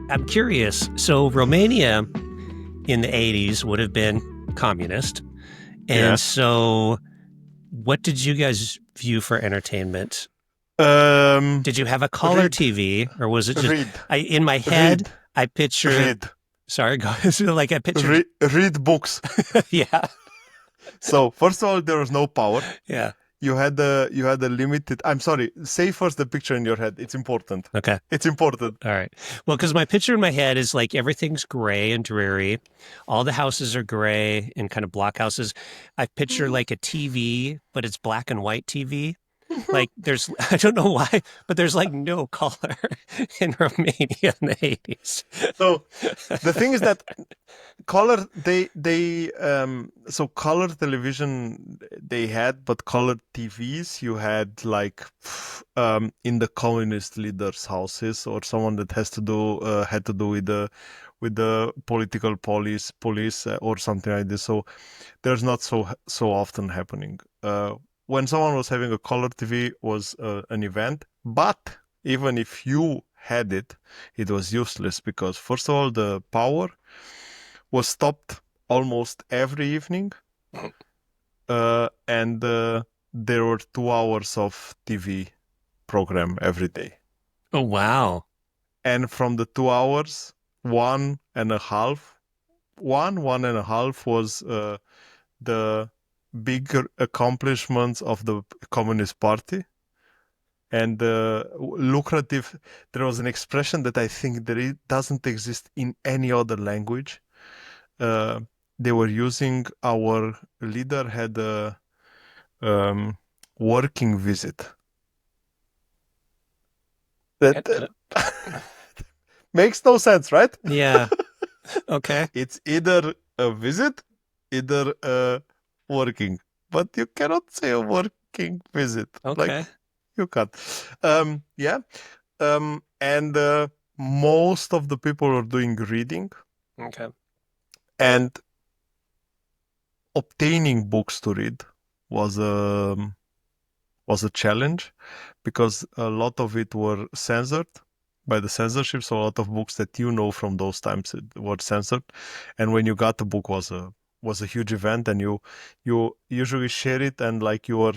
I'm curious. So Romania in the 80s would have been communist. And Yes. so what did you guys view for entertainment? Um, Did you have a color read, TV or was it just read, in my head read, I picture read, sorry, go like I pictured read books. yeah. So first of all, there was no power. Yeah. You had a limited. I'm sorry. Say first the picture in your head. It's important. Okay. It's important. All right. Well, because my picture in my head is like everything's gray and dreary. All the houses are gray and kind of block houses. I picture like a TV, but it's black and white TV. Like there's, I don't know why, but there's like no color in Romania in the 80s. So the thing is that color so color television they had, but color TVs you had like in the communist leaders' houses or someone that had to do with the political police or something like this. So there's not so often happening. When someone was having a color TV was an event, but even if you had it, it was useless because first of all the power was stopped almost every evening, and there were 2 hours of TV program every day. Oh, wow. And from the 2 hours, one and a half was the big accomplishments of the Communist Party. And lucrative, there was an expression that I think that it doesn't exist in any other language. They were using our leader had a working visit. That makes no sense, right? Yeah. Okay. It's either a visit, either working, but you cannot say a working visit. Like Okay. you can't. Yeah. And most of the people are doing reading Okay. and obtaining books to read was a challenge because a lot of it were censored by the censorship. So a lot of books that from those times were censored, and when you got the book was a huge event, and you usually share it and like you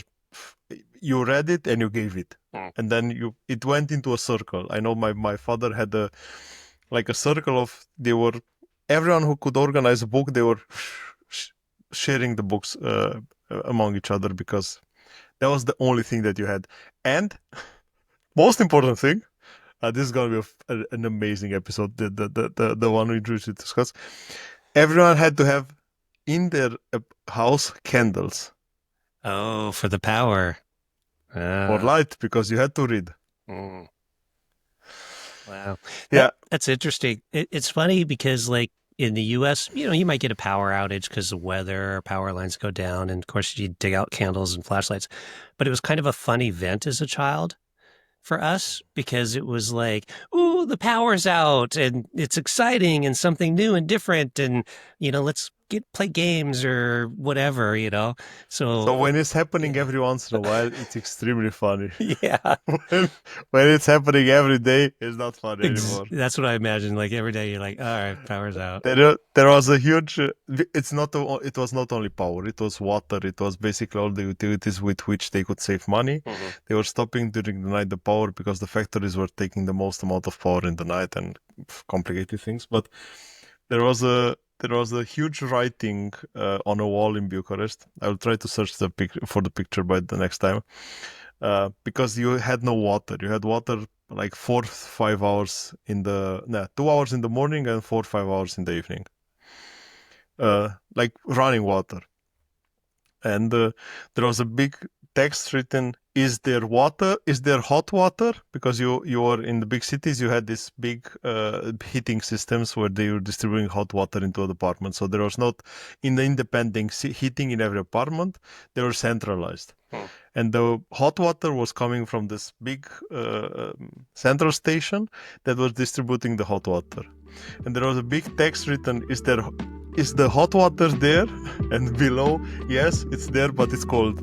read it and you gave it, and then it went into a circle. I know my father had a circle of everyone who could organize a book, they were sharing the books among each other because that was the only thing that you had. And most important thing, this is going to be an amazing episode, the one we should discuss. Everyone had to have in their house candles. Oh, for the power. For light, because you had to read. Mm. Wow. Yeah. That's interesting. It's funny because like in the US, you might get a power outage because of weather or power lines go down. And of course you dig out candles and flashlights, but it was kind of a fun event as a child for us because it was like, ooh, the power's out and it's exciting and something new and different. And, let's play games or whatever, So So when it's happening every once in a while, it's extremely funny. yeah, when it's happening every day, it's not funny anymore. that's what I imagine. Like every day you're like, all right, power's out. There was a huge. It was not only power. It was water. It was basically all the utilities with which they could save money. Mm-hmm. They were stopping during the night the power because the factories were taking the most amount of power in the night and complicated things. But there was a huge writing on a wall in Bucharest. I will try to search for the picture by the next time. Because you had no water. You had water like 4-5 hours 2 hours in the morning and 4-5 hours in the evening. Like running water. And there was a big text written, is there hot water? Because you were in the big cities, you had this big heating systems where they were distributing hot water into the apartment. So there was not in the independent heating in every apartment, they were centralized. And the hot water was coming from this big central station that was distributing the hot water. And there was a big text written, is the hot water there? And below, yes, it's there, but it's cold.